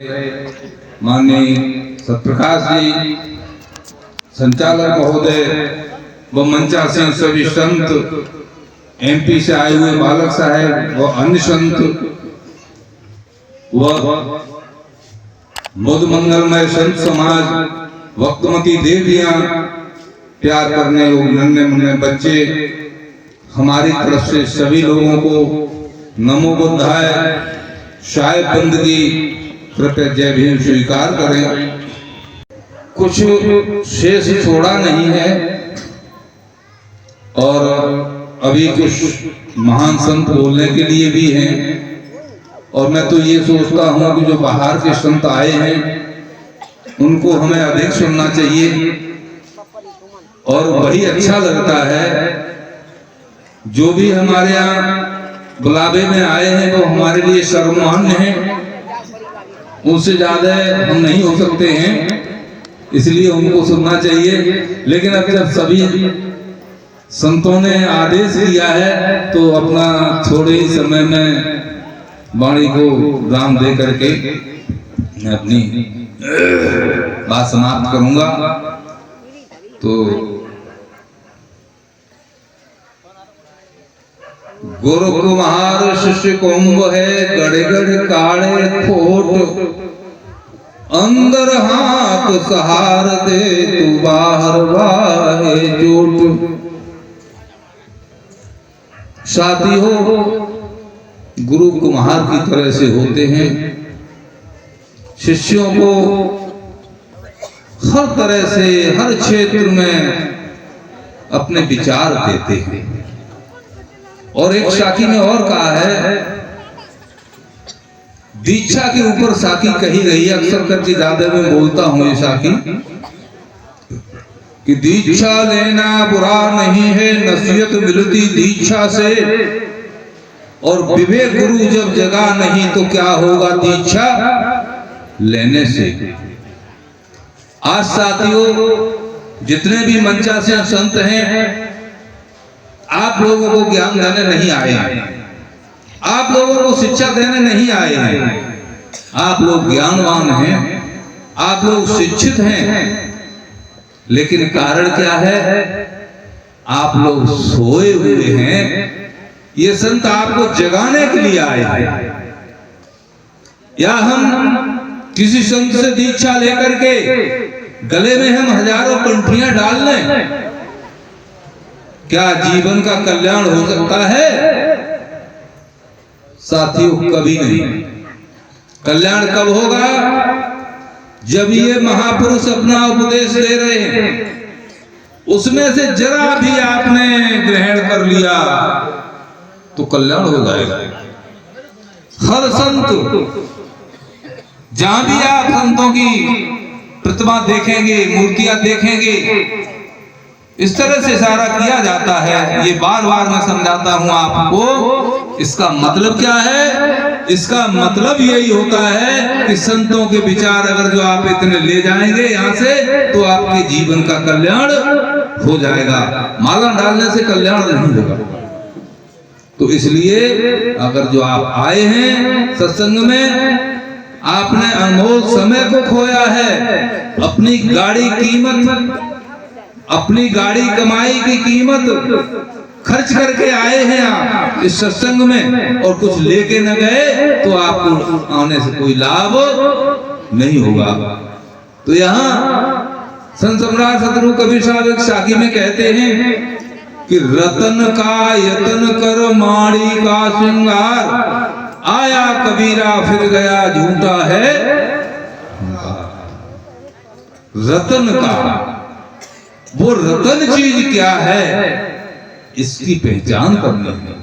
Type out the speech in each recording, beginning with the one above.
माननीय सतप्रकाश जी, संचालक महोदय व मंचासीन सभी संत, एमपी से आए हुए बालक साहब व अन्य संत व मधु मंगलमय संत समाज, वक्तमती देवियां, प्यार करने और नन्हे मुन्ने बच्चे, हमारी तरफ से सभी लोगों को नमो बुद्धाय, शायद बंदगी, कृपया जय भीम स्वीकार करें। कुछ शेष छोड़ा नहीं है और अभी कुछ महान संत बोलने के लिए भी हैं, और मैं तो ये सोचता हूँ कि जो बाहर के संत आए हैं उनको हमें अधिक सुनना चाहिए, और वही अच्छा लगता है। जो भी हमारे यहाँ बुलावे में आए हैं वो हमारे लिए सर्वमान्य हैं, उनसे ज्यादा हम नहीं हो सकते हैं, इसलिए उनको सुनना चाहिए। लेकिन अब जब सभी संतों ने आदेश दिया है तो अपना थोड़े ही समय में वाणी को राम दे करके मैं अपनी बात समाप्त करूंगा। तो गुरु कुम्हार शिष्य कुंभ है, गड़ गड़ काढ़े खोट, अंदर हाथ सहार दे तू बाहर वाहे चोट। साथियों, गुरु कुम्हार की तरह से होते हैं, शिष्यों को हर तरह से हर क्षेत्र में अपने विचार देते हैं। और एक साखी में और कहा है, दीक्षा के ऊपर साखी कही गई है, अक्सर करके ज्यादा मैं बोलता हूं ये साखी, कि दीक्षा लेना बुरा नहीं है, नसीहत मिलती दीक्षा से, और विवेक गुरु जब जगा नहीं तो क्या होगा दीक्षा लेने से। आज साथियों, जितने भी मंचासीन संत हैं, आप लोगों को ज्ञान देने नहीं आए हैं, आप लोगों को शिक्षा देने नहीं आए हैं। आप लोग ज्ञानवान हैं, आप लोग शिक्षित हैं, लेकिन कारण क्या है? आप लोग सोए हुए हैं। ये संत आपको जगाने के लिए आए हैं। या हम किसी संत से दीक्षा लेकर के गले में हम हजारों कंठियां डाल लें, क्या जीवन का कल्याण हो सकता है? साथियों, कभी नहीं। कल्याण कब होगा? जब ये महापुरुष अपना उपदेश दे रहे हैं, उसमें से जरा भी आपने ग्रहण कर लिया तो कल्याण हो जाएगा। हर संत, जहां भी आप संतों की प्रतिमा देखेंगे, मूर्तियां देखेंगे, इस तरह से इशारा किया जाता है। ये बार बार मैं समझाता हूं आपको। इसका मतलब क्या है? इसका मतलब यही होता है कि संतों के विचार अगर जो आप इतने ले जाएंगे यहाँ से, तो आपके जीवन का कल्याण हो जाएगा। माला डालने से कल्याण नहीं होगा। तो इसलिए अगर जो आप आए हैं सत्संग में, आपने अनमोल समय को खोया है, अपनी गाड़ी कीमत, अपनी गाड़ी कमाई की कीमत खर्च करके आए हैं आप इस सत्संग में, और कुछ लेके न गए तो आपको आने से कोई लाभ नहीं होगा। तो यहाँ संत सम्राट सतगुरु कबीर साहब एक साखी में कहते हैं कि रतन का यतन कर माड़ी का श्रृंगार, आया कबीरा फिर गया झूठा है। रतन का, वो रतन चीज क्या है, इसकी पहचान करनी है।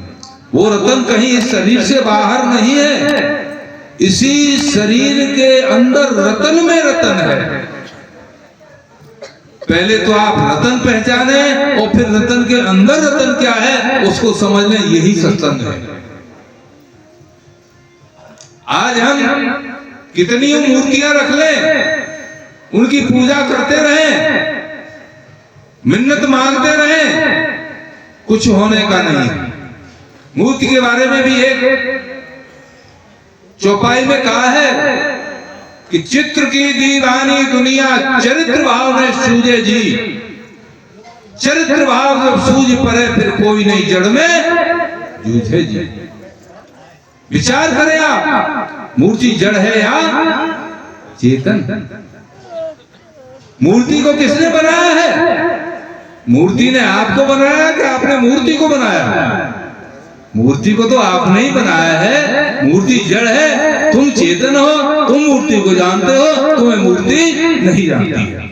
वो रतन कहीं इस शरीर से बाहर नहीं है, इसी शरीर के अंदर रतन में रतन है। पहले तो आप रतन पहचाने और फिर रतन के अंदर रतन क्या है उसको समझ लें। यही सत्संग है। आज हम कितनी मूर्तियां रख लें, उनकी पूजा करते रहें, मिन्नत मांगते रहें, कुछ होने का नहीं। मूर्ति के बारे में भी एक चौपाई में कहा है कि चित्र की दीवानी दुनिया चरित्र भाव में सूझे जी, चरित्र भाव जब सूझ पड़े फिर कोई नहीं जड़ में जूझे जी। विचार करें आप, मूर्ति जड़ है या चेतन? मूर्ति को किसने बनाया है? मूर्ति ने आपको बनाया कि आपने मूर्ति को बनाया? मूर्ति को तो आपने ही बनाया है। मूर्ति जड़ है, तुम चेतन हो, तुम मूर्ति को जानते हो, तुम्हें मूर्ति नहीं जानती है।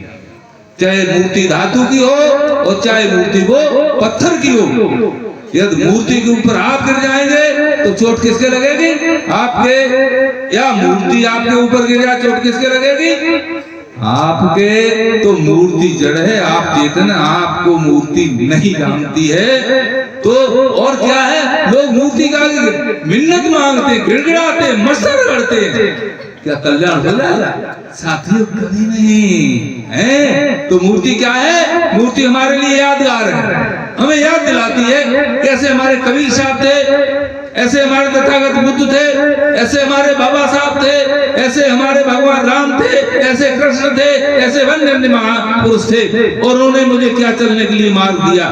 चाहे मूर्ति धातु की हो और चाहे मूर्ति वो पत्थर की हो, यदि मूर्ति के ऊपर आप गिर जाएंगे तो चोट किसके लगेगी? आपके। या मूर्ति आपके ऊपर गिर जाए चोट किसके लगेगी? आपके। तो मूर्ति जड़ है, आप चेतन, आपको मूर्ति नहीं जानती है। तो और क्या है, लोग मूर्ति का मिन्नत मांगते, गिड़गिड़ाते, मस्तर करते, क्या कल्याण हो जाएगा? साथियों कभी नहीं है। तो मूर्ति क्या है? मूर्ति हमारे लिए यादगार है, हमें याद दिलाती है कैसे हमारे कबीर साहब थे, ऐसे हमारे तथागत बुद्ध थे, ऐसे हमारे बाबा साहब थे, ऐसे हमारे भगवान राम थे, ऐसे कृष्ण थे, ऐसे अन्य महापुरुष थे। और उन्होंने मुझे क्या चलने के लिए मार्ग दिया।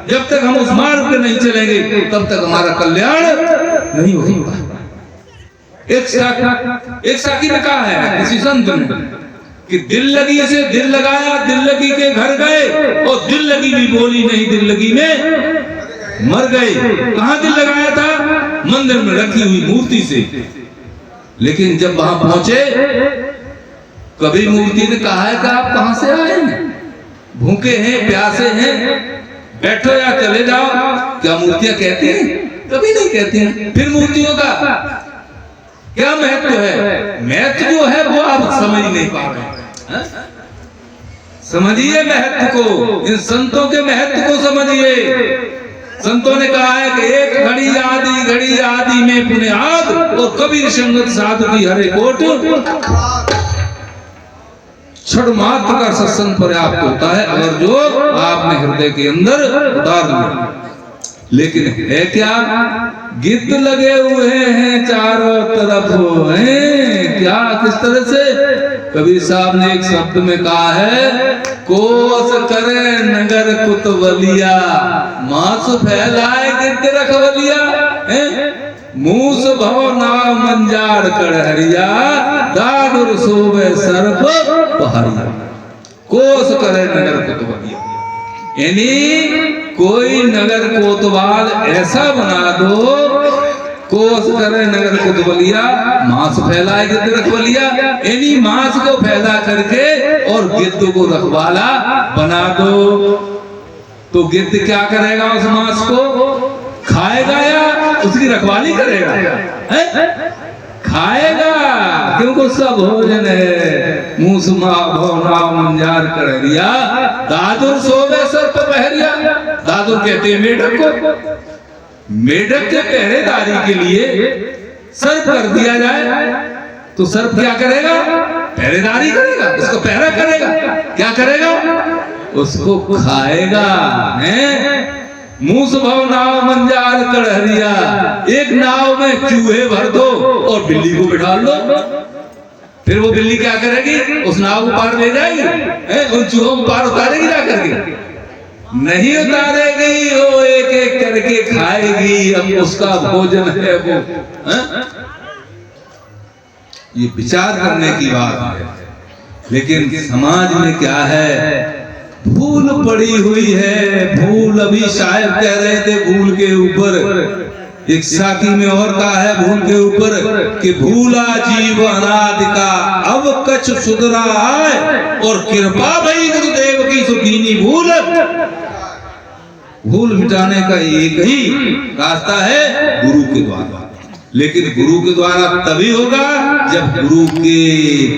जब तक हम उस मार्ग पे नहीं चलेंगे तब तक हमारा कल्याण नहीं होगा। एक साकी ने कहा है किसी संत ने कि दिल लगी से दिल लगाया, दिल लगी के घर गए और दिल लगी भी बोली नहीं, दिल लगी में मर गए। कहां दिल लगाया था? मंदिर में रखी हुई मूर्ति से। लेकिन जब वहां पहुंचे, कभी मूर्ति ने कहा है कि आप कहां से आए हैं, भूखे हैं, प्यासे हैं, बैठो या चले जाओ? क्या मूर्तियां कहती हैं? कभी नहीं कहती हैं। फिर मूर्तियों का क्या महत्व है? महत्व जो है वो आप समझ नहीं पा रहे। समझिए महत्व को, इन संतों के महत्व को समझिए। संतों ने कहा है कि एक घड़ी आदि में पुण्याद और कबीर संगत साधु की हरे कोट क्षण मात्र का सत्संग पर्याप्त होता है, अगर जो आपने हृदय के अंदर उतार लिया। लेकिन है क्या? गिद्ध लगे हुए हैं चारों तरफ हैं। क्या, किस तरह से? कबीर साहब ने एक शब्द में कहा है, कोस करे नगर कुतवलिया, मांस फैलाए गिद्ध रखवलिया, मूस भव नाव मंजार कड़हरिया, दादुर सोवे सर्प पहाड़िया। कोस करे नगर कुतवलिया, यानी कोई नगर कोतवाल ऐसा बना दो, कोस करे नगर कुतवलिया, मांस फैलाए गिद्ध रखवालिया, यानी मांस को फैला करके और गिद्ध को रखवाला बना दो। तो गिद्ध क्या करेगा? उस मांस को खाएगा या उसकी रखवाली करेगा? है? खाएगा, क्योंकि उसका भोजन है। मूस मंजार कड़हरिया, दादुर सोवे सर्प पहरिया। दादुर कहते हैं मेढक को। मेढक के पहरेदारी के लिए सर्प कर दिया जाए तो सर्प क्या करेगा? पहरेदारी करेगा, उसको पहरा करेगा। क्या करेगा? उसको खाएगा। हैं? मूस भव नाव मंजार कड़हरिया, एक नाव में चूहे भर दो और बिल्ली को बिठा लो, फिर वो बिल्ली क्या करेगी? उस नाव को पार ले जाएगी, उन चूहों को पार उतारेगी जा करके? नहीं उतारेगी, वो एक एक करके खाएगी। अब उसका भोजन है वो। ये विचार करने की बात है। लेकिन समाज में क्या है? भूल पड़ी हुई है। भूल, अभी शायद कह रहे थे भूल के ऊपर, एक साकी में और कहा है भूल के ऊपर कि भूला जीव अनादि का अब कछ सुधरा है, और कृपा भई गुरुदेव की सुखीनी भूल। भूल मिटाने का एक ही रास्ता है, गुरु के द्वारा। लेकिन गुरु के द्वारा तभी होगा जब गुरु के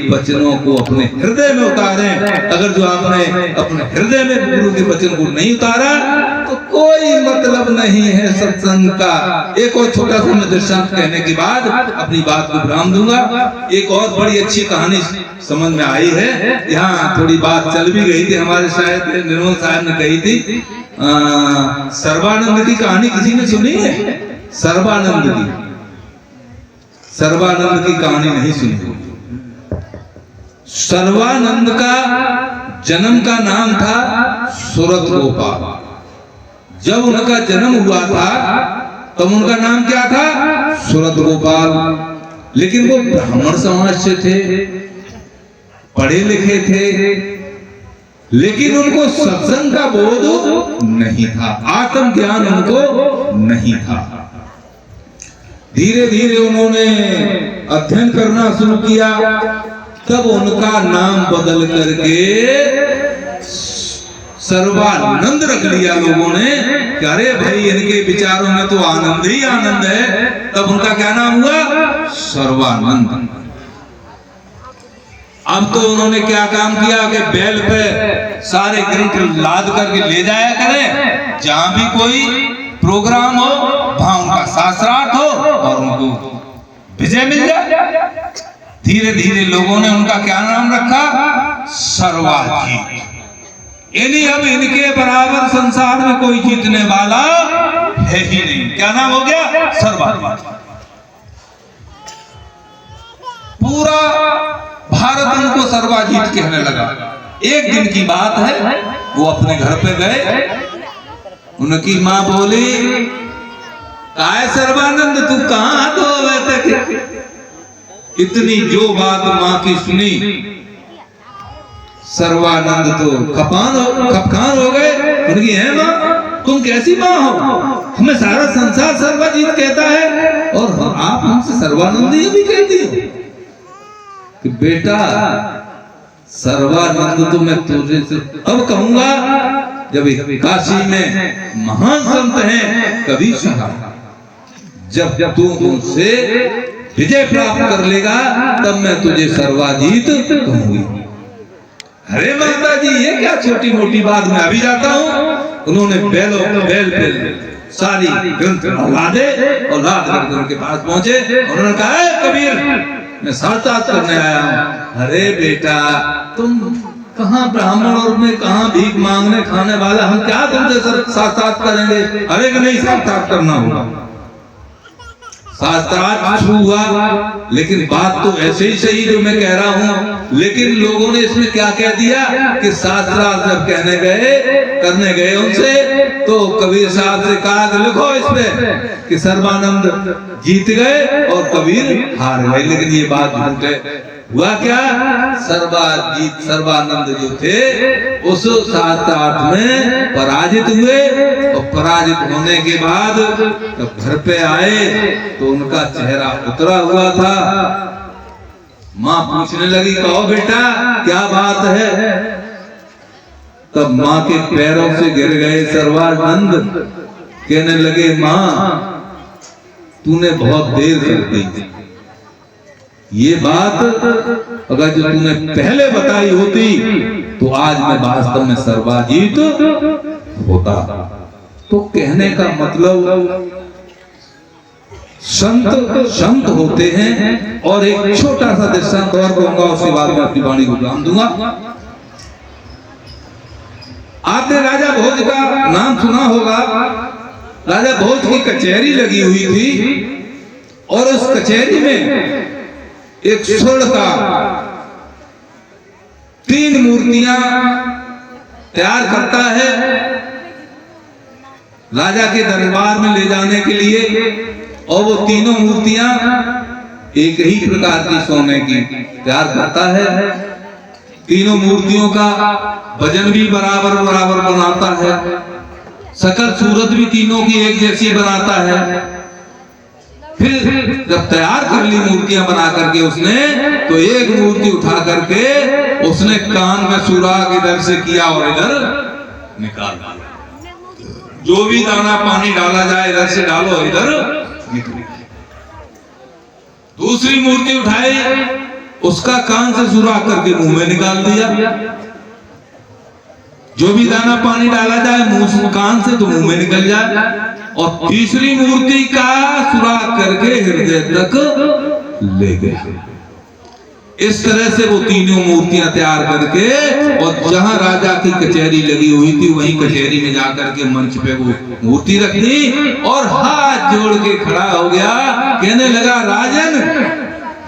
वचनों को अपने हृदय में उतारें। अगर जो आपने अपने हृदय में गुरु के वचन को नहीं उतारा तो कोई मतलब नहीं है सत्संग का। एक और छोटा सा मैं दृष्टांत कहने के बाद अपनी बात को विराम दूंगा। एक और बड़ी अच्छी कहानी समझ में आई है। यहाँ थोड़ी बात चल भी गई थी, हमारे शायद निर्मल साहब ने कही थी। सर्वानंद की कहानी किसी ने सुनी है? सर्वानंद की कहानी नहीं सुनी। सर्वानंद का जन्म का नाम था सूरत गोपाल। जब उनका जन्म हुआ था तब उनका नाम क्या था? सूरत गोपाल। लेकिन वो ब्राह्मण समाज से थे, पढ़े लिखे थे, लेकिन उनको सत्संग का बोध नहीं था, आत्मज्ञान उनको नहीं था। धीरे धीरे उन्होंने अध्ययन करना शुरू किया, तब उनका नाम बदल करके सर्वानंद रख लिया लोगों ने। कि अरे भाई इनके विचारों में तो आनंद ही आनंद है। तब उनका क्या नाम हुआ? सर्वानंद। अब तो उन्होंने क्या काम किया कि बैल पे सारे ग्रंथ लाद करके ले जाया करें, जहां भी कोई प्रोग्राम हो वहां उनका शास्त्रार्थ हो और उनको विजय मिल जाए। धीरे धीरे लोगों ने उनका क्या नाम रखा? सर्वाजीत। यानी अब इनके बराबर संसार में कोई जीतने वाला है ही नहीं। क्या नाम हो गया? सर्वाजीत। पूरा भारत उनको सर्वाजीत कहने लगा। एक दिन की बात है, वो अपने घर पे गए, उनकी माँ बोली, काय सर्वानंद तू कहां तो वैसे? इतनी जो बात माँ की सुनी, सर्वानंद तो खपखान हो गए। उनकी है माँ, तुम कैसी माँ हो? हमें सारा संसार सर्वाजीत कहता है और आप हमसे सर्वानंद ही भी कहती हो। कि बेटा सर्वानंद तो मैं तुझे से अब कहूंगा जब काशी में महान संत हैं कभी सुना, जब तू उनसे विजय प्राप्त कर लेगा तब मैं तुझे सर्वाजीत कहूंगी। अरे माता जी ये क्या छोटी मोटी बात, मैं अभी जाता हूँ। उन्होंने बैल पे सारी ग्रंथ लादे और लाद करके उनके पास पहुंचे। उन्होंने कहा, कबीर मैं साक्षात करने आया हूँ। अरे बेटा तुम कहाँ ब्राह्मण और मैं कहाँ भीख मांगने खाने वाला, हम क्या तुमसे साक्षात करेंगे? अरे कि नहीं साक्षात करना होगा। शास्त्रार्थ शुरू हुआ, लेकिन बात तो ऐसे ही सही जो मैं कह रहा हूँ, लेकिन लोगों ने इसमें क्या कह दिया कि शास्त्रार्थ जब करने गए उनसे, तो कबीर साहब से कहा कि लिखो इस पे कि सर्वानंद जीत गए और कबीर हार गए। लेकिन ये बात झूठ है। हुआ क्या? सर्वानंद जो थे उस शास्त्रार्थ में पराजित हुए और पराजित होने के बाद जब घर पे आए तो उनका चेहरा उतरा हुआ था। माँ पूछने लगी, कहो बेटा क्या बात है? तब माँ के पैरों से गिर गए सर्वानंद, कहने लगे, माँ तूने बहुत देर कर दी। ये बात अगर जो तूने पहले बताई होती तो आज मैं वास्तव में सर्वाजीत होता। तो कहने का मतलब संत होते हैं। और एक छोटा सा दृष्टांत और कहूंगा, उसके बाद मैं अपनी वाणी को विराम दूंगा। आपने राजा भोज का नाम सुना होगा। राजा भोज की कचहरी लगी हुई थी और उस कचहरी में एक स्वर्ण का 3 मूर्तियां तैयार करता है राजा के दरबार में ले जाने के लिए। और वो तीनों मूर्तियां एक ही प्रकार की सोने की तैयार करता है। तीनों मूर्तियों का वजन भी बराबर बनाता है, शकल सूरत भी तीनों की एक जैसी बनाता है। फिर जब तैयार कर ली मूर्तियां बना करके उसने, तो एक मूर्ति उठा करके उसने कान में सुराख इधर से किया और इधर निकाल दिया। जो भी दाना पानी डाला जाए इधर से डालो, इधर निकल। दूसरी मूर्ति उठाई, उसका कान से सुराख करके मुंह में निकाल दिया। जो भी दाना पानी डाला जाए मुंह कान से तो मुंह में निकल जाए। और तीसरी मूर्ति का सुराख करके हृदय तक ले गए। इस तरह से वो तीनों मूर्तियां तैयार करके, और जहां राजा की कचहरी लगी हुई थी वहीं कचहरी में जाकर के मंच पे वो मूर्ति रख दी और हाथ जोड़ के खड़ा हो गया। कहने लगा, राजन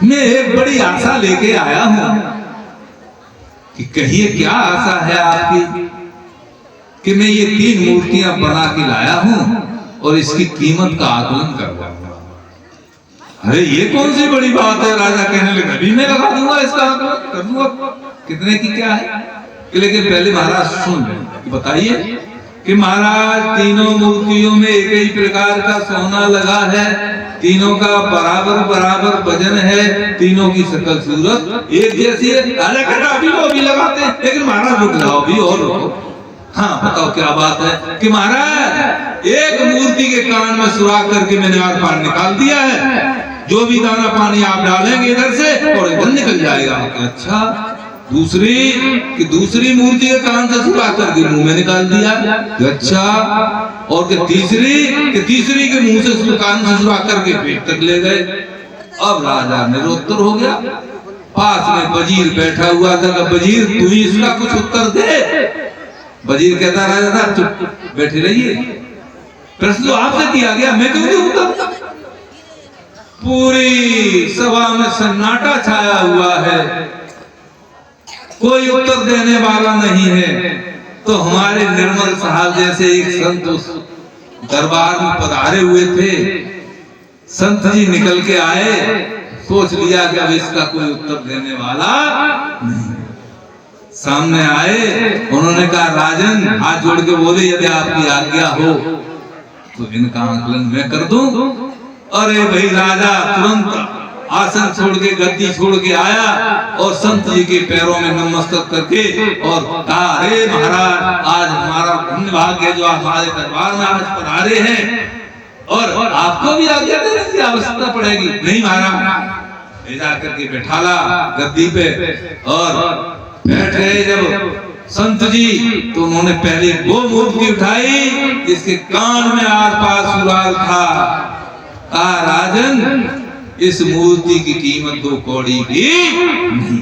मैं एक बड़ी आशा लेके आया हूं। कि कहिए क्या आशा है आपकी कि मैं ये 3 मूर्तियां बना के लाया हूं और इसकी कीमत का आकलन करवाऊंगा। अरे ये कौन सी बड़ी बात है? राजा कहने लगा अभी मैं लगा दूंगा इसका आकलन कर दूंगा, कितने की क्या है। लेकिन पहले महाराज सुन कि बताइए कि महाराज तीनों मूर्तियों में एक ही प्रकार का सोना लगा है, तीनों का बराबर बराबर वजन है, तीनों की शक्ल सूरत एक जैसी है। राजा कहता अभी वो भी लगाते हैं। लेकिन महाराज रुक जाओ भी और हाँ बताओ क्या बात है कि महाराज एक मूर्ति के कान में सुराख करके मैंने आर पार निकाल दिया है, जो भी दाना पानी आप डालेंगे इधर से और इधर निकल जाएगा। अच्छा दूसरी मूर्ति के कान से सुराख करके मुंह में निकाल दिया। अच्छा और तीसरी के मुंह से कान से सुराख करके पेट तक ले गए। अब राजा निरुत्तर हो गया। पास में वजीर बैठा हुआ था। वजीर तू ही इसका कुछ उत्तर दे। वजीर कहता राजा साहब चुप बैठे रहिए, प्रश्न तो आपसे किया गया, मैं क्यों दूं उत्तर? पूरी सभा में सन्नाटा छाया हुआ है, कोई उत्तर देने वाला नहीं है। तो हमारे निर्मल साहब जैसे एक संत उस दरबार में पधारे हुए थे। संत जी निकल के आए, सोच लिया कि अब इसका कोई उत्तर देने वाला नहीं। सामने आए, उन्होंने कहा राजन, हाथ जोड़ के बोले यदि आपकी आज्ञा हो तो इनका आकलन मैं कर दूं। अरे भाई राजा तुरंत आसन छोड़ के गद्दी छोड़ के आया और संत जी के पैरों में नमस्कार करके और कहा अरे महाराज आज हमारा धन्य भाग्य है जो आप हमारे दरबार में आज पधारे हैं और आपको भी आज्ञा देने की आवश्यकता पड़ेगी। नहीं महाराज, ले जा करके बैठाला गद्दी पे और बैठ गए जब संत जी तो उन्होंने पहले वो मूर्ति उठाई जिसके कान में आर पार सुराग था। कहा राजन इस मूर्ति की कीमत 2 कौड़ी भी नहीं।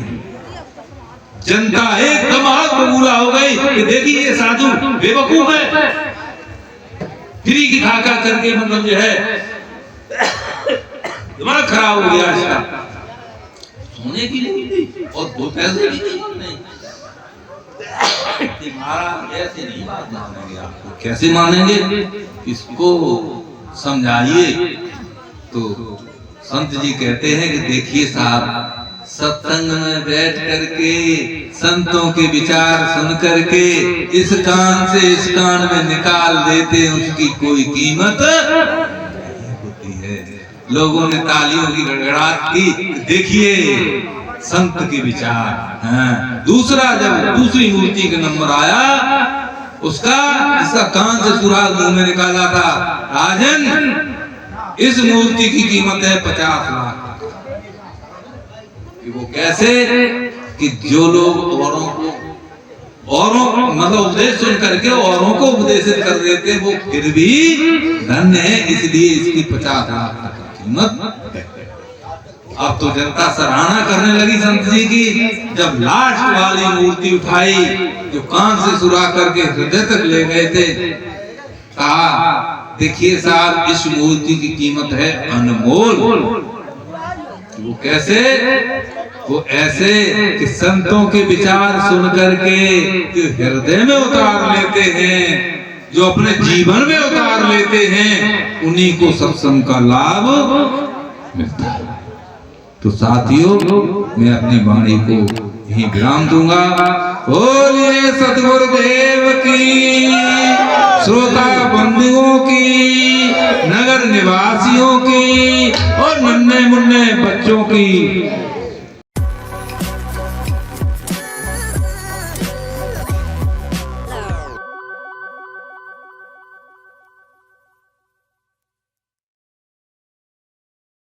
जनता एकदम आग बबूला हो गई कि देखिए ये साधु बेवकूफ है, फ्री की खाका करके मतलब जो है दिमाग खराब हो गया इसका। सोने की नहीं थी और 2 पैसे भी नहीं। महाराज ऐसे नहीं बात मानेंगे, आपको कैसे मानेंगे, इसको समझाइए। तो संत जी कहते हैं कि देखिए साहब, सत्संग में बैठ करके संतों के विचार सुन करके इस कान से इस कान में निकाल देते उसकी कोई कीमत नहीं होती है। लोगों ने तालियों की गड़गड़ाहट की, देखिए संत के विचार। हाँ। दूसरा जब दूसरी मूर्ति का नंबर आया उसका इसका कान से सुराग मुंह में निकाला था। राजन इस मूर्ति की कीमत है 50 लाख। कि वो कैसे कि जो लोग औरों मतलब उपदेश सुन करके औरों को उपदेशित कर देते वो फिर भी धन्य है, इसलिए इसकी 50 लाख तक की कीमत है। अब तो जनता सराहना करने लगी संत जी की। जब लास्ट वाली मूर्ति उठाई जो कान से सुराख करके हृदय तक ले गए थे, कहा देखिए साहब इस मूर्ति की कीमत है अनमोल। वो कैसे? वो ऐसे कि संतों के विचार सुन करके जो हृदय में उतार लेते हैं, जो अपने जीवन में उतार लेते हैं, उन्हीं को सत्संग का लाभ मिलता है। तो साथियों मैं अपनी वाणी को यहीं विराम दूंगा। बोलिए सतगुरुदेव की, श्रोता बंधुओं की, नगर निवासियों की और नन्हे मुन्ने बच्चों की